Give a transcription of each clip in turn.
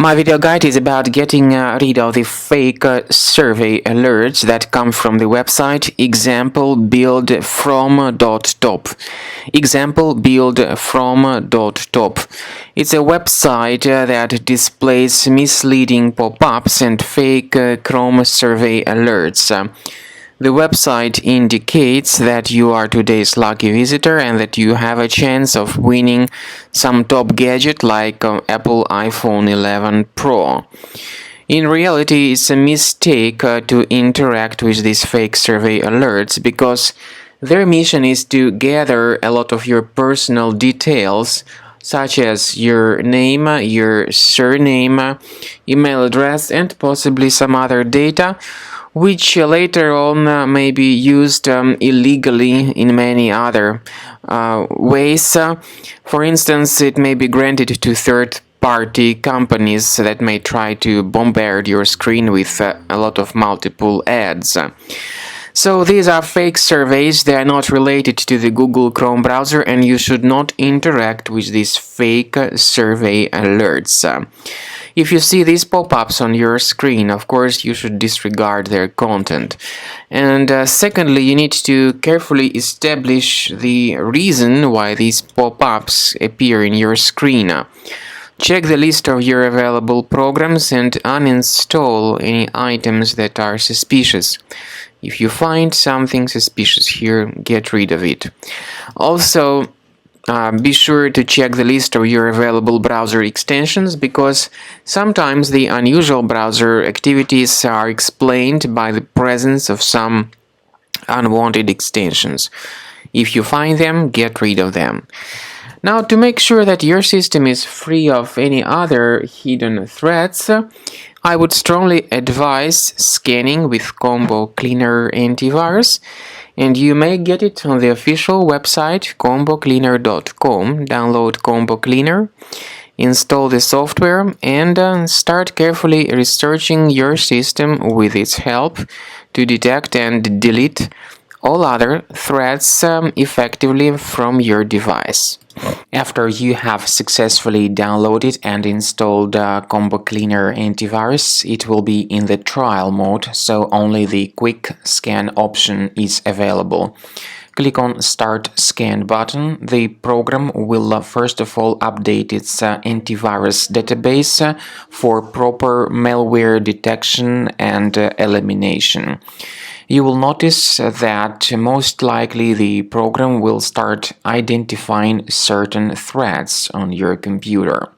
My video guide is about getting rid of the fake survey alerts that come from the website Examplebuildfrom.top. Examplebuildfrom.top. It's a website that displays misleading pop-ups and fake Chrome survey alerts. The website indicates that you are today's lucky visitor and that you have a chance of winning some top gadget like Apple iPhone 11 Pro. In reality, it's a mistake to interact with these fake survey alerts because their mission is to gather a lot of your personal details, such as your name, your surname, email address, and possibly some other data, which later on may be used illegally in many other ways. For instance, it may be granted to third-party companies that may try to bombard your screen with a lot of multiple ads. So these are fake surveys. They are not related to the Google Chrome browser, and you should not interact with these fake survey alerts. If you see these pop-ups on your screen, of course, you should disregard their content. And secondly, you need to carefully establish the reason why these pop-ups appear in your screen. Check the list of your available programs and uninstall any items that are suspicious. If you find something suspicious here, get rid of it. Also, be sure to check the list of your available browser extensions because sometimes the unusual browser activities are explained by the presence of some unwanted extensions. If you find them, get rid of them. Now, to make sure that your system is free of any other hidden threats, I would strongly advise scanning with Combo Cleaner Antivirus, and you may get it on the official website combocleaner.com. Download Combo Cleaner, install the software, and start carefully researching your system with its help to detect and delete all other threats effectively from your device. After you have successfully downloaded and installed Combo Cleaner Antivirus, it will be in the trial mode, so only the quick scan option is available. Click on Start Scan button. The program will first of all update its antivirus database for proper malware detection and elimination. You will notice that most likely the program will start identifying certain threats on your computer.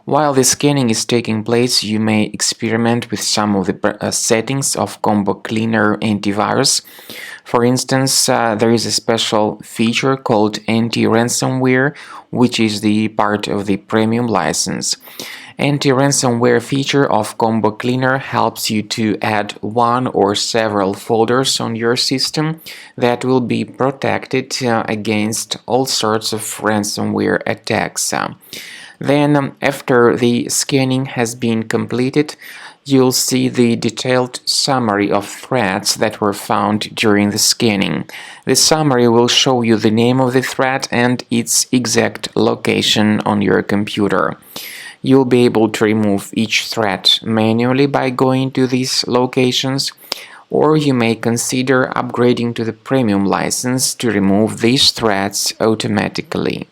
While the scanning is taking place, you may experiment with some of the settings of Combo Cleaner Antivirus. For instance, there is a special feature called Anti-Ransomware, which is the part of the premium license. Anti-Ransomware feature of Combo Cleaner helps you to add one or several folders on your system that will be protected against all sorts of ransomware attacks. Then, after the scanning has been completed, you'll see the detailed summary of threats that were found during the scanning. The summary will show you the name of the threat and its exact location on your computer. You'll be able to remove each threat manually by going to these locations, or you may consider upgrading to the premium license to remove these threats automatically.